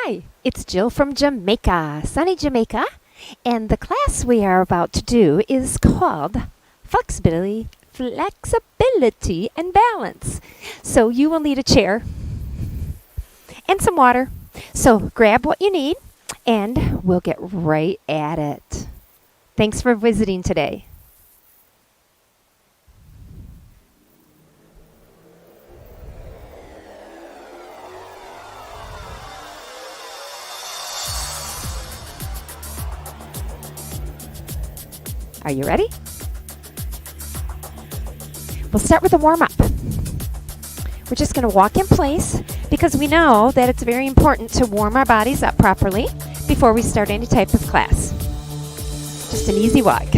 Hi, it's Jill from Jamaica, sunny Jamaica, and the class we are about to do is called Flexibility and Balance. So you will need a chair and some water. So grab what you need and we'll get right at it. Thanks for visiting today. Are you ready? We'll start with a warm-up. We're just going to walk in place because we know that it's very important to warm our bodies up properly before we start any type of class. Just an easy walk.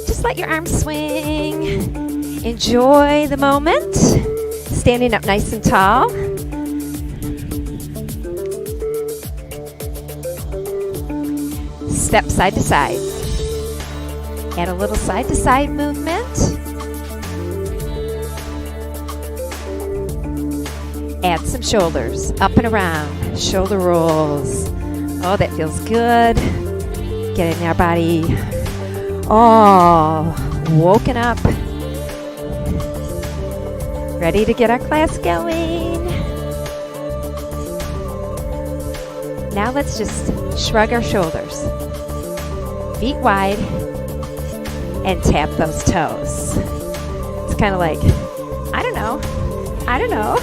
Just let your arms swing. Enjoy the moment. Standing up nice and tall. Step side to side. Add a little side to side movement. Add some shoulders up and around. Shoulder rolls. Oh, that feels good. Getting our body all woken up. Ready to get our class going. Now let's just shrug our shoulders. Feet wide and tap those toes. It's kind of like, I don't know.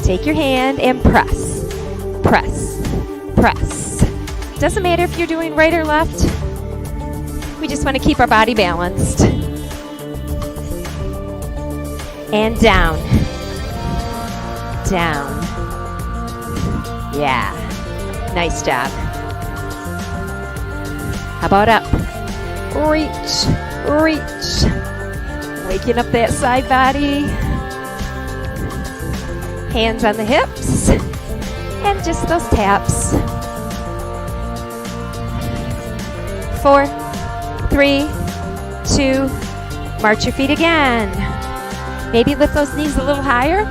Take your hand and press. Doesn't matter if you're doing right or left. We just want to keep our body balanced. And down. Yeah. Nice job. How about up? Reach. Waking up that side body. Hands on the hips. And just those taps. 4, 3, 2, march your feet again. Maybe lift those knees a little higher.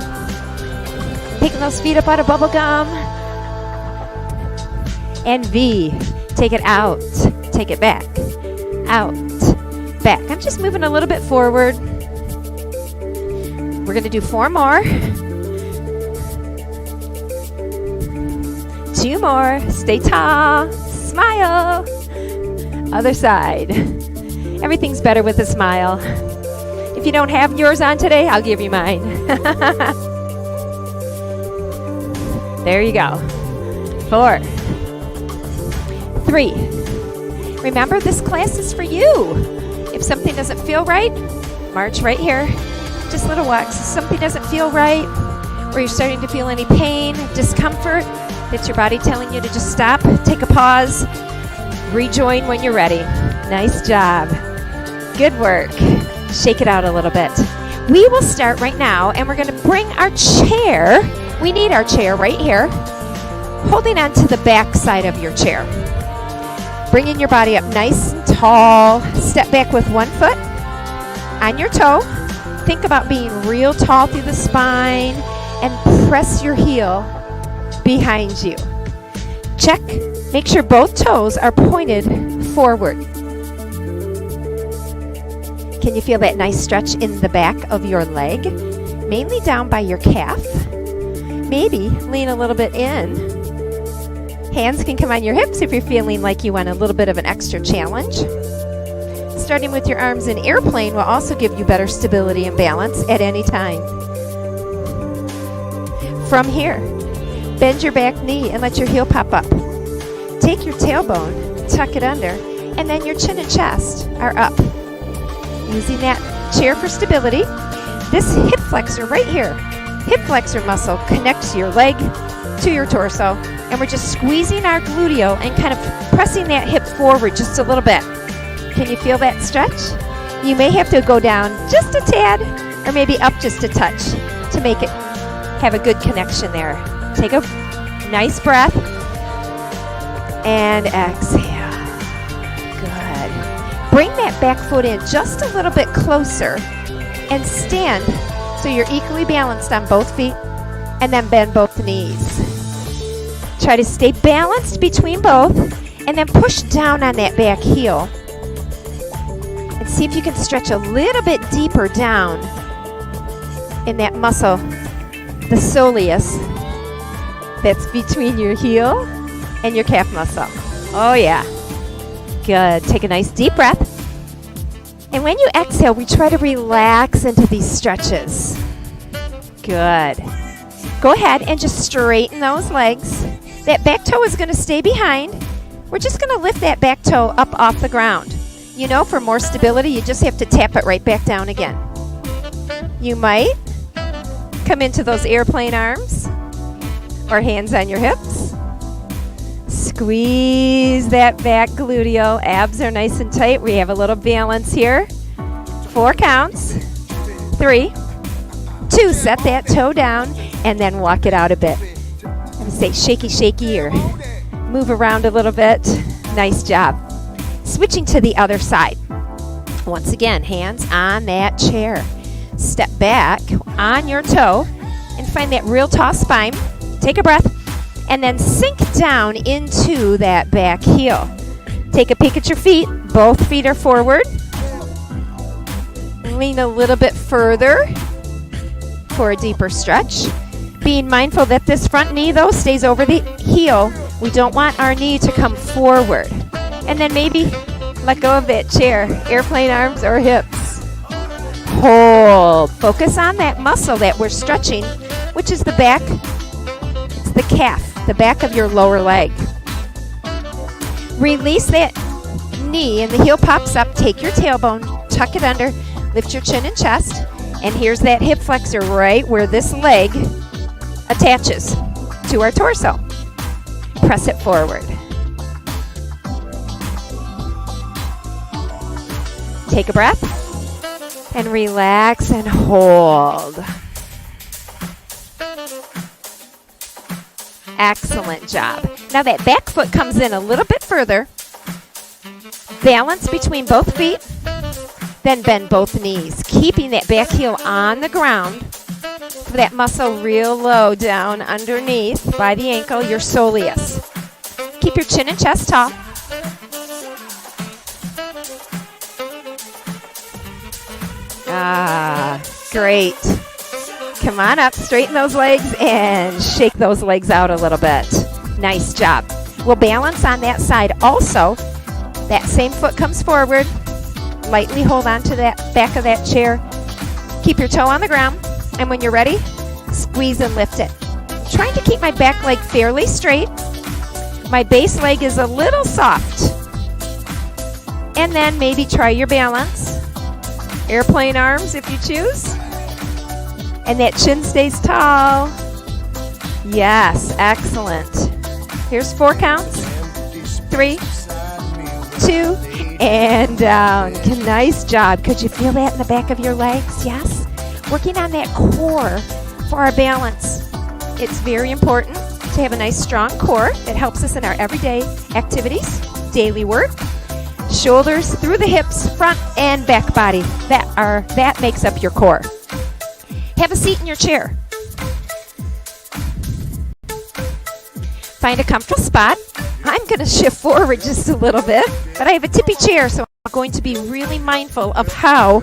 Picking those feet up out of bubble gum. And V. Take it out. Take it back. Out. Back. I'm just moving a little bit forward. We're going to do 4 more. 2 more. Stay tall. Smile. Other side. Everything's better with a smile. If you don't have yours on today, I'll give you mine. There you go. 4, 3. Remember, this class is for you. If something doesn't feel right, march right here. Just little walks. If something doesn't feel right, or you're starting to feel any pain, discomfort, that's your body telling you to just stop, take a pause, rejoin when you're ready. Nice job. Good work. Shake it out a little bit. We will start right now, and we're going to bring our chair. We need our chair right here, holding on to the back side of your chair. Bringing your body up nice and tall. Step back with one foot on your toe. Think about being real tall through the spine and press your heel behind you. Check. Make sure both toes are pointed forward. Can you feel that nice stretch in the back of your leg? Mainly down by your calf. Maybe lean a little bit in. Hands can come on your hips if you're feeling like you want a little bit of an extra challenge. Starting with your arms in airplane will also give you better stability and balance at any time. From here, bend your back knee and let your heel pop up. Take your tailbone, tuck it under, and then your chin and chest are up. Using that chair for stability. This hip flexor right here, hip flexor muscle connects your leg to your torso, and we're just squeezing our gluteal and kind of pressing that hip forward just a little bit. Can you feel that stretch? You may have to go down just a tad or maybe up just a touch to make it have a good connection there. Take a nice breath and exhale. Good. Bring that back foot in just a little bit closer and stand so you're equally balanced on both feet, and then bend both knees. Try to stay balanced between both, and then push down on that back heel. And see if you can stretch a little bit deeper down in that muscle, the soleus, that's between your heel and your calf muscle. Oh yeah. Good. Take a nice deep breath. And when you exhale, we try to relax into these stretches. Good. Go ahead and just straighten those legs. That back toe is going to stay behind. We're just going to lift that back toe up off the ground. You know, for more stability, you just have to tap it right back down again. You might come into those airplane arms or hands on your hips. Squeeze that back gluteal. Abs are nice and tight. We have a little balance here. 4 counts. 3, 2. Set that toe down and then walk it out a bit. And say shaky, shaky, or move around a little bit. Nice job. Switching to the other side. Once again, hands on that chair. Step back on your toe and find that real tall spine. Take a breath and then sink down into that back heel. Take a peek at your feet. Both feet are forward. Lean a little bit further for a deeper stretch. Being mindful that this front knee, though, stays over the heel. We don't want our knee to come forward. And then maybe let go of that chair, airplane arms or hips. Hold. Focus on that muscle that we're stretching, which is the back. It's the calf, the back of your lower leg. Release that knee and the heel pops up. Take your tailbone, tuck it under, lift your chin and chest. And here's that hip flexor right where this leg attaches to our torso. Press it forward. Take a breath and relax and hold. Excellent job. Now that back foot comes in a little bit further. Balance between both feet. Then bend both knees, keeping that back heel on the ground. That muscle real low down underneath by the ankle, your soleus. Keep your chin and chest tall. Ah, great. Come on up, straighten those legs and shake those legs out a little bit. Nice job. We'll balance on that side also. That same foot comes forward. Lightly hold on to that back of that chair. Keep your toe on the ground. And when you're ready, squeeze and lift it. Trying to keep my back leg fairly straight. My base leg is a little soft. And then maybe try your balance. Airplane arms if you choose. And that chin stays tall. Yes, excellent. Here's 4 counts. 3, 2, and down. Nice job. Could you feel that in the back of your legs? Yes. Working on that core for our balance. It's very important to have a nice strong core. It helps us in our everyday activities, daily work. Shoulders through the hips, front and back body. That makes up your core. Have a seat in your chair. Find a comfortable spot. I'm going to shift forward just a little bit, but I have a tippy chair, so I'm going to be really mindful of how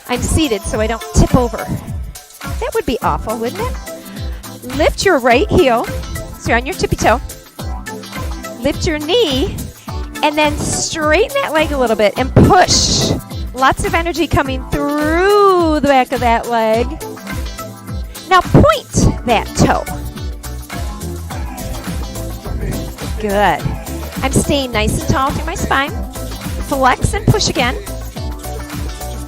I'm seated so I don't tip over. That would be awful, wouldn't it? Lift your right heel, so you're on your tippy toe. Lift your knee, and then straighten that leg a little bit and push. Lots of energy coming through the back of that leg. Now point that toe. Good. I'm staying nice and tall through my spine. Flex and push again.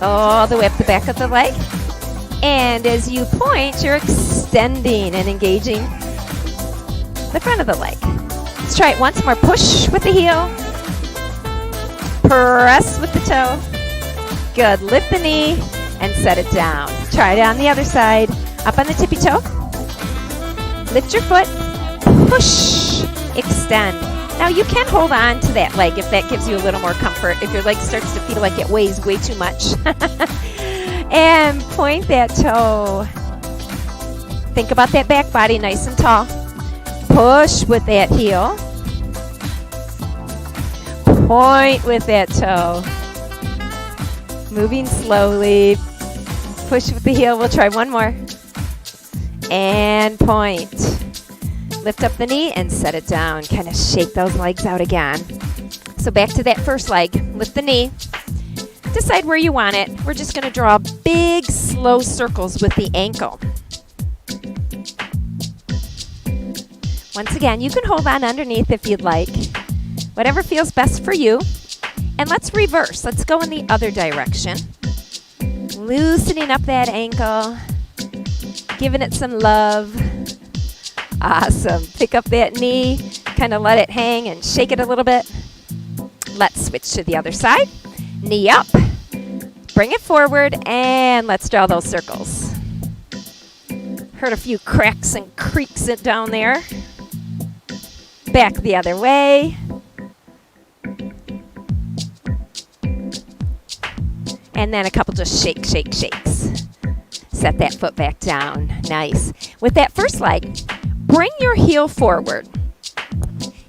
All the way up the back of the leg. And as you point, you're extending and engaging the front of the leg. Let's try it once more. Push with the heel. Press with the toe. Good. Lift the knee and set it down. Try it on the other side. Up on the tippy toe. Lift your foot. Push. Extend. Now you can hold on to that leg if that gives you a little more comfort, if your leg starts to feel like it weighs way too much. And point that toe. Think about that back body nice and tall. Push with that heel. Point with that toe. Moving slowly. Push with the heel. We'll try one more. And point. Lift up the knee and set it down. Kind of shake those legs out again. So back to that first leg. Lift the knee. Decide where you want it. We're just going to draw big, slow circles with the ankle. Once again, you can hold on underneath if you'd like. Whatever feels best for you. And let's reverse. Let's go in the other direction. Loosening up that ankle. Giving it some love. Awesome. Pick up that knee. Kind of let it hang and shake it a little bit. Let's switch to the other side. Knee up. Bring it forward. And let's draw those circles. Heard a few cracks and creaks down there. Back the other way. And then a couple just shakes. Set that foot back down. Nice. With that first leg, bring your heel forward.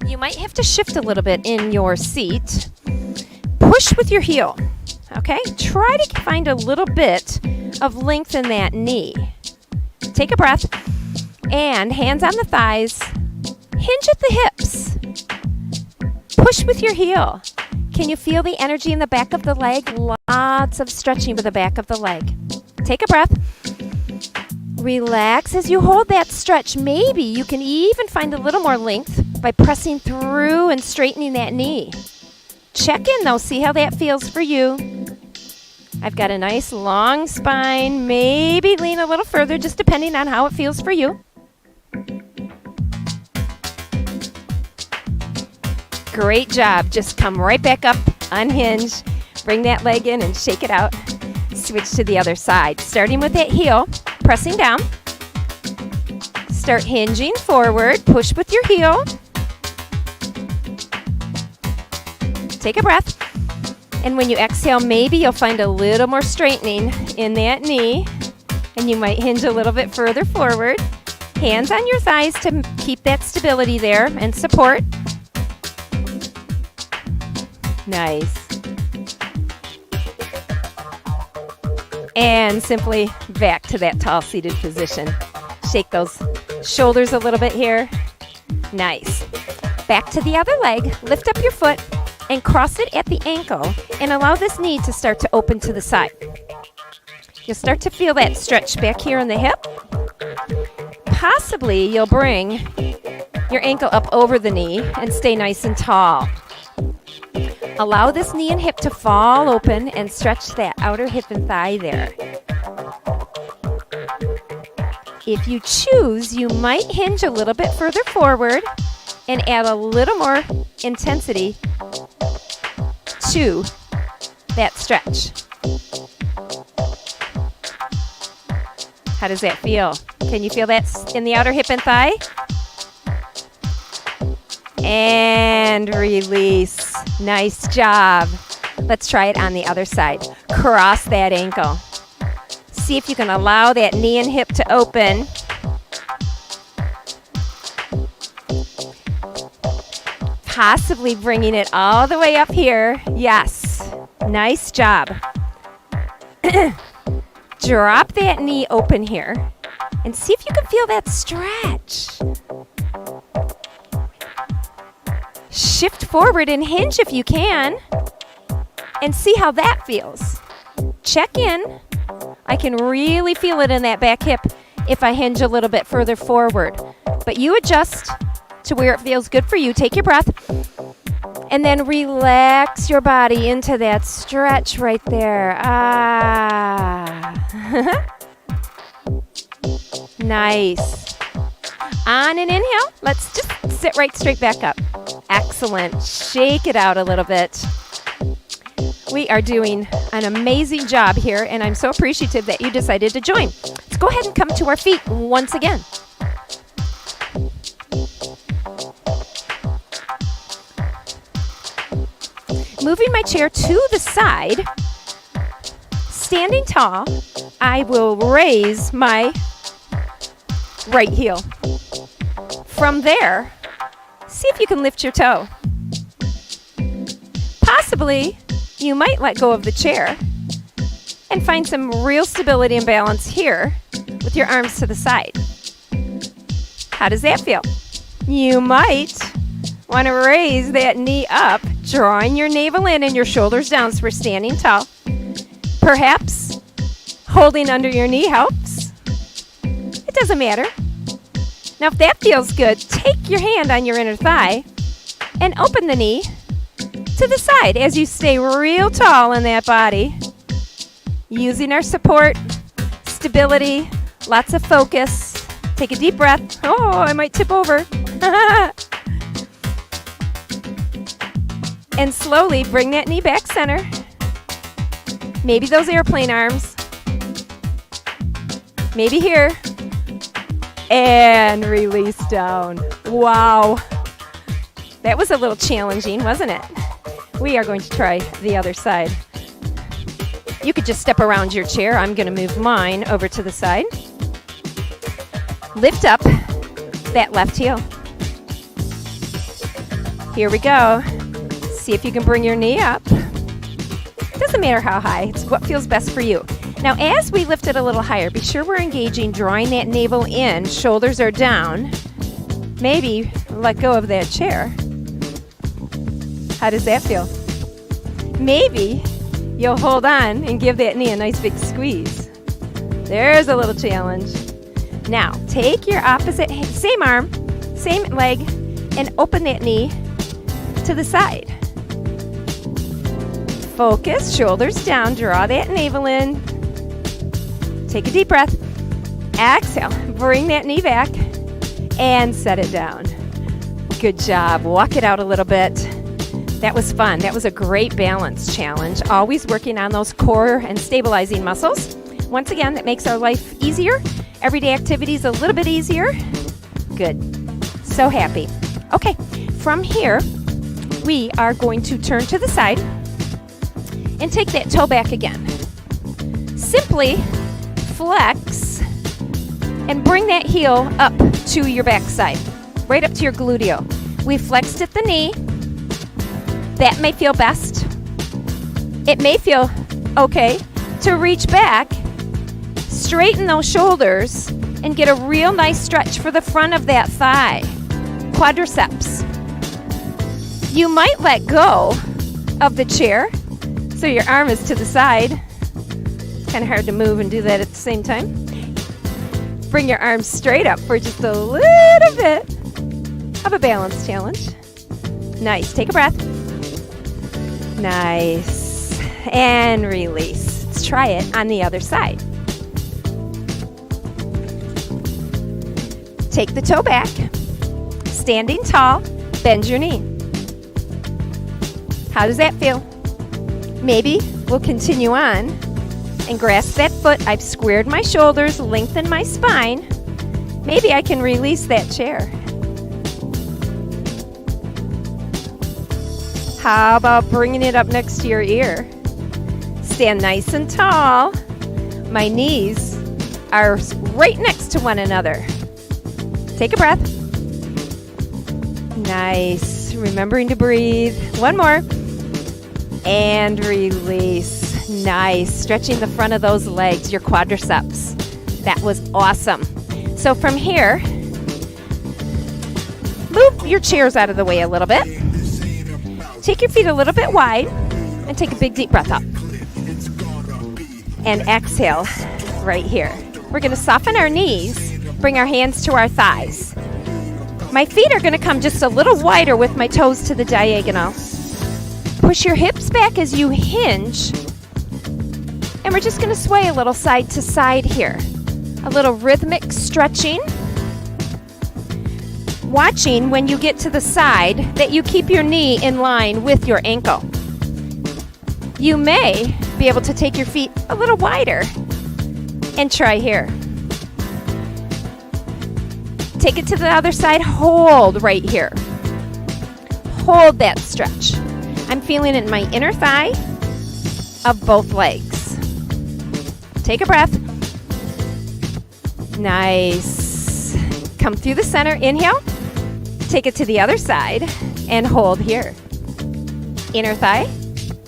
You might have to shift a little bit in your seat. Push with your heel. Okay? Try to find a little bit of length in that knee. Take a breath. And hands on the thighs. Hinge at the hips. Push with your heel. Can you feel the energy in the back of the leg? Lots of stretching with the back of the leg. Take a breath. Relax as you hold that stretch. Maybe you can even find a little more length by pressing through and straightening that knee. Check in though, see how that feels for you. I've got a nice long spine. Maybe lean a little further, just depending on how it feels for you. Great job. Just come right back up, unhinge, bring that leg in and shake it out. Switch to the other side. Starting with that heel, pressing down. Start hinging forward. Push with your heel. Take a breath. And when you exhale, maybe you'll find a little more straightening in that knee. And you might hinge a little bit further forward. Hands on your thighs to keep that stability there and support. Nice. And simply back to that tall seated position. Shake those shoulders a little bit here. Nice. Back to the other leg. Lift up your foot and cross it at the ankle and allow this knee to start to open to the side. You'll start to feel that stretch back here in the hip. Possibly you'll bring your ankle up over the knee and stay nice and tall. Allow this knee and hip to fall open and stretch that outer hip and thigh there. If you choose, you might hinge a little bit further forward and add a little more intensity to that stretch. How does that feel? Can you feel that in the outer hip and thigh? And release. Nice job. Let's try it on the other side. Cross that ankle. See if you can allow that knee and hip to open. Possibly bringing it all the way up here. Yes. Nice job. Drop that knee open here and see if you can feel that stretch. Shift forward and hinge if you can and see how that feels. Check in. I can really feel it in that back hip if I hinge a little bit further forward. But you adjust to where it feels good for you. Take your breath and then relax your body into that stretch right there. Nice. On an inhale, let's just sit right straight back up. Excellent. Shake it out a little bit. We are doing an amazing job here, and I'm so appreciative that you decided to join. Let's go ahead and come to our feet once again. moving my chair to the side, standing tall, I will raise my right heel. From there, see if you can lift your toe. Possibly, you might let go of the chair and find some real stability and balance here with your arms to the side. How does that feel? You might want to raise that knee up, drawing your navel in and your shoulders down so we're standing tall. Perhaps holding under your knee helps. It doesn't matter. Now, if that feels good, take your hand on your inner thigh and open the knee to the side as you stay real tall in that body. Using our support, stability, lots of focus. Take a deep breath. Oh, I might tip over. And slowly bring that knee back center. Maybe those airplane arms. Maybe here. And release down. Wow. That was a little challenging, wasn't it? We are going to try the other side. You could just step around your chair. I'm going to move mine over to the side. Lift up that left heel. Here we go. See if you can bring your knee up. Doesn't matter how high. It's what feels best for you. Now, as we lift it a little higher, be sure we're engaging, drawing that navel in, shoulders are down. Maybe let go of that chair. How does that feel? Maybe you'll hold on and give that knee a nice big squeeze. There's a little challenge. Now, take your opposite, same arm, same leg, and open that knee to the side. Focus, shoulders down, draw that navel in. Take a deep breath. Exhale. Bring that knee back and set it down. Good job. Walk it out a little bit. That was fun. That was a great balance challenge. Always working on those core and stabilizing muscles. Once again, that makes our life easier. Everyday activities a little bit easier. Good. So happy. Okay, from here, we are going to turn to the side and take that toe back again. Simply flex and bring that heel up to your backside, right up to your gluteal. We flexed at the knee. That may feel best. It may feel okay to reach back, straighten those shoulders, and get a real nice stretch for the front of that thigh, quadriceps. You might let go of the chair so your arm is to the side. It's kind of hard to move and do that at the same time. Bring your arms straight up for just a little bit of a balance challenge. Nice. Take a breath. Nice. And release. Let's try it on the other side. Take the toe back. Standing tall. Bend your knee. How does that feel? Maybe we'll continue on and grasp that foot. I've squared my shoulders, lengthened my spine. Maybe I can release that chair. How about bringing it up next to your ear? Stand nice and tall. My knees are right next to one another. Take a breath. Nice. Remembering to breathe. One more. And release. Nice. Stretching the front of those legs, your quadriceps. That was awesome. So from here, move your chairs out of the way a little bit. Take your feet a little bit wide and take a big deep breath up. And exhale right here. We're going to soften our knees, bring our hands to our thighs. My feet are going to come just a little wider with my toes to the diagonal. Push your hips back as you hinge. And we're just going to sway a little side to side here. A little rhythmic stretching. Watching when you get to the side that you keep your knee in line with your ankle. You may be able to take your feet a little wider and try here. Take it to the other side. Hold right here. Hold that stretch. I'm feeling it in my inner thigh of both legs. Take a breath. Nice. Come through the center. Inhale. Take it to the other side and hold here. Inner thigh.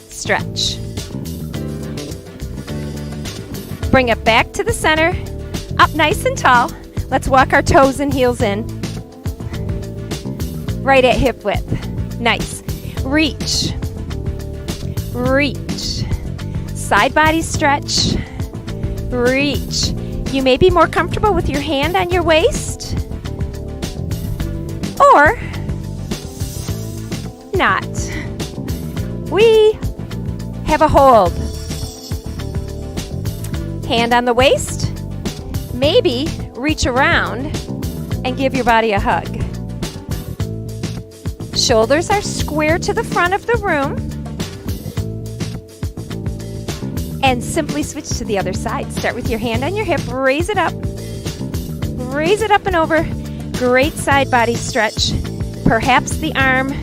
Stretch. Bring it back to the center. Up nice and tall. Let's walk our toes and heels in. Right at hip width. Nice. Reach. Reach. Side body stretch. Reach. You may be more comfortable with your hand on your waist or not. We have a hold. Hand on the waist. Maybe reach around and give your body a hug. Shoulders are square to the front of the room. And simply switch to the other side. Start with your hand on your hip. Raise it up. Raise it up and over. Great side body stretch. Perhaps the arm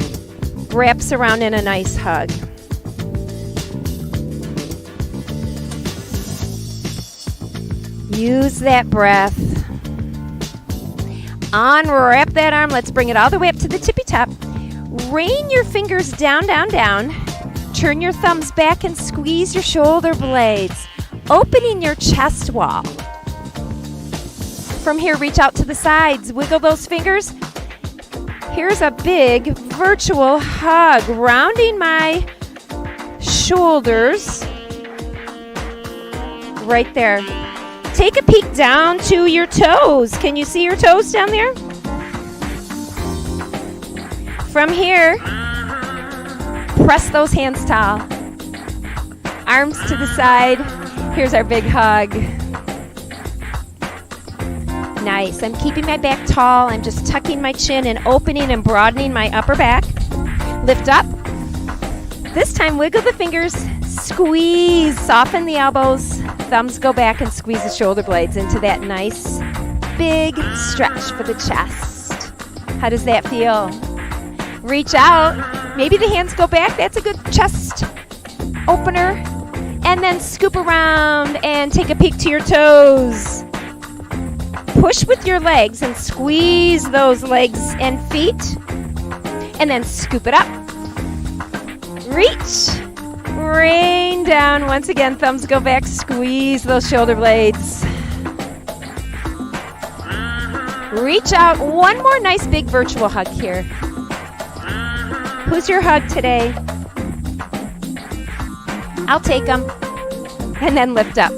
wraps around in a nice hug. Use that breath. Unwrap that arm. Let's bring it all the way up to the tippy top. Rain your fingers down, down, down. Turn your thumbs back and squeeze your shoulder blades, opening your chest wall. From here, reach out to the sides. Wiggle those fingers. Here's a big virtual hug, rounding my shoulders. Right there. Take a peek down to your toes. Can you see your toes down there? From here, press those hands tall. Arms to the side. Here's our big hug. Nice. I'm keeping my back tall. I'm just tucking my chin and opening and broadening my upper back. Lift up. This time, wiggle the fingers. Squeeze. Soften the elbows. Thumbs go back and squeeze the shoulder blades into that nice big stretch for the chest. How does that feel? Reach out. Maybe the hands go back. That's a good chest opener. And then scoop around and take a peek to your toes. Push with your legs and squeeze those legs and feet. And then scoop it up. Reach. Rain down. Once again, thumbs go back. Squeeze those shoulder blades. Reach out. One more nice big virtual hug here. Who's your hug today? I'll take them. And then lift up.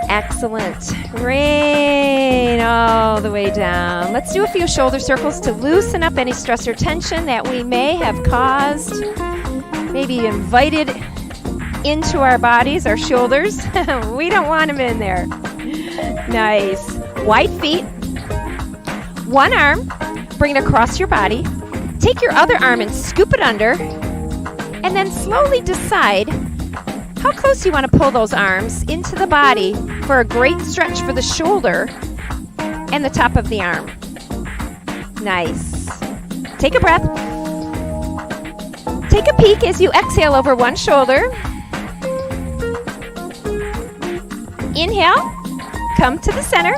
Excellent. Rain all the way down. Let's do a few shoulder circles to loosen up any stress or tension that we may have caused. Maybe invited into our bodies, our shoulders. We don't want them in there. Nice. Wide feet. One arm. Bring it across your body. Take your other arm and scoop it under, and then slowly decide how close you want to pull those arms into the body for a great stretch for the shoulder and the top of the arm. Nice. Take a breath. Take a peek as you exhale over one shoulder. Inhale, come to the center,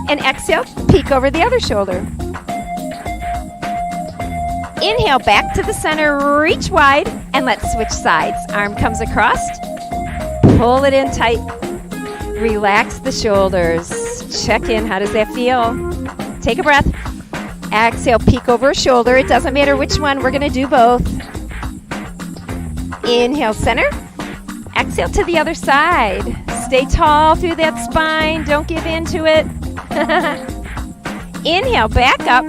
and exhale, peek over the other shoulder. Inhale, back to the center, reach wide, and let's switch sides. Arm comes across, pull it in tight, relax the shoulders. Check in, how does that feel? Take a breath. Exhale, peek over a shoulder. It doesn't matter which one, we're gonna do both. Inhale, center. Exhale to the other side. Stay tall through that spine, don't give in to it. Inhale, back up.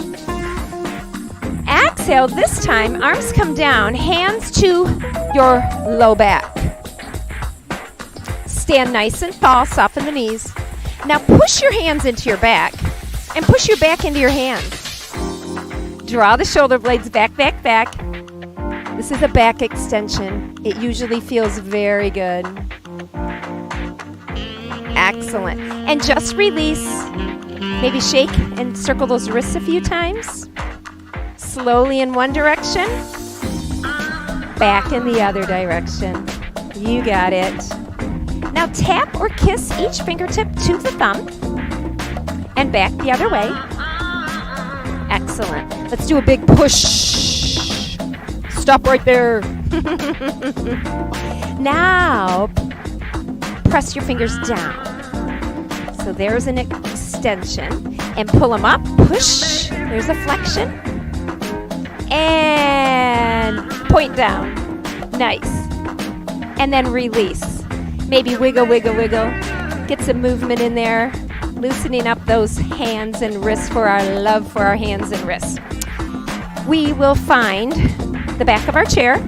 Exhale, this time, arms come down, hands to your low back. Stand nice and tall, soften the knees. Now push your hands into your back and push your back into your hands. Draw the shoulder blades back, back, back. This is a back extension. It usually feels very good. Excellent. And just release. Maybe shake and circle those wrists a few times. Slowly in one direction. Back in the other direction. You got it. Now tap or kiss each fingertip to the thumb and back the other way. Excellent. Let's do a big push. Stop right there. Now, press your fingers down. So there's an extension. And pull them up. Push. There's a flexion. And point down. Nice. And then release. Maybe wiggle, wiggle, wiggle. Get some movement in there. Loosening up those hands and wrists for our love for our hands and wrists. We will find the back of our chair.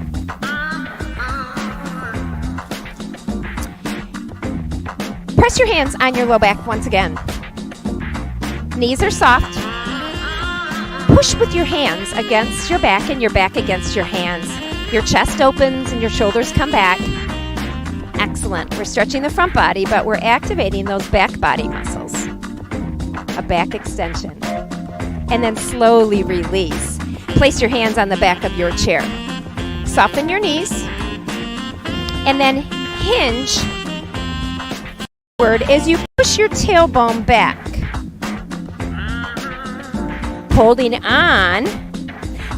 Press your hands on your low back once again. Knees are soft. Push with your hands against your back and your back against your hands. Your chest opens and your shoulders come back. Excellent. We're stretching the front body, but we're activating those back body muscles. A back extension. And then slowly release. Place your hands on the back of your chair. Soften your knees. And then hinge forward as you push your tailbone back. Holding on.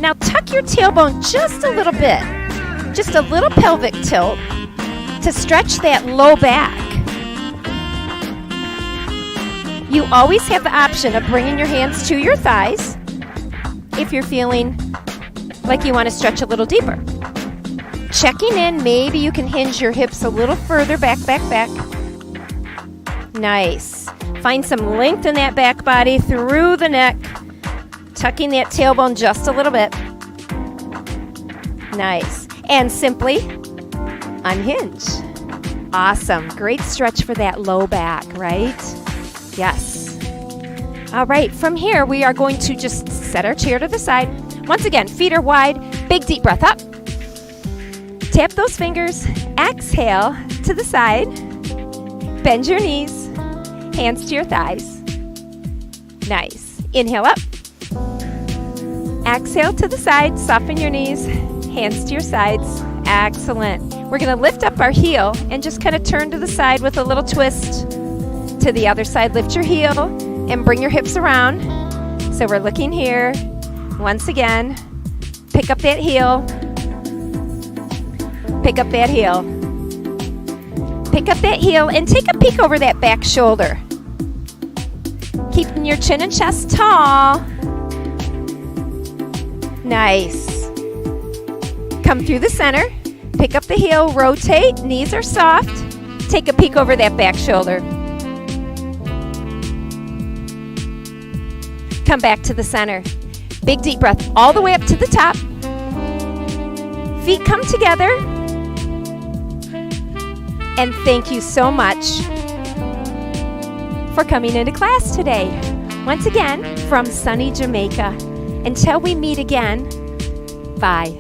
Now tuck your tailbone just a little bit. Just a little pelvic tilt to stretch that low back. You always have the option of bringing your hands to your thighs if you're feeling like you want to stretch a little deeper. Checking in, maybe you can hinge your hips a little further back, back, back. Nice. Find some length in that back body through the neck, tucking that tailbone just a little bit. Nice. And simply unhinge. Awesome. Great stretch for that low back, right? Yes. All right. From here, we are going to just set our chair to the side. Once again, feet are wide. Big deep breath up. Tap those fingers. Exhale to the side. Bend your knees. Hands to your thighs. Nice. Inhale up. Exhale to the side. Soften your knees. Hands to your sides. Excellent. We're going to lift up our heel and just kind of turn to the side with a little twist. To the other side, lift your heel and bring your hips around. So we're looking here. Once again, pick up that heel. Pick up that heel. Pick up that heel and take a peek over that back shoulder. Keeping your chin and chest tall. Nice. Come through the center. Pick up the heel, rotate, knees are soft. Take a peek over that back shoulder. Come back to the center. Big deep breath all the way up to the top. Feet come together. And thank you so much for coming into class today. Once again, from sunny Jamaica. Until we meet again, bye.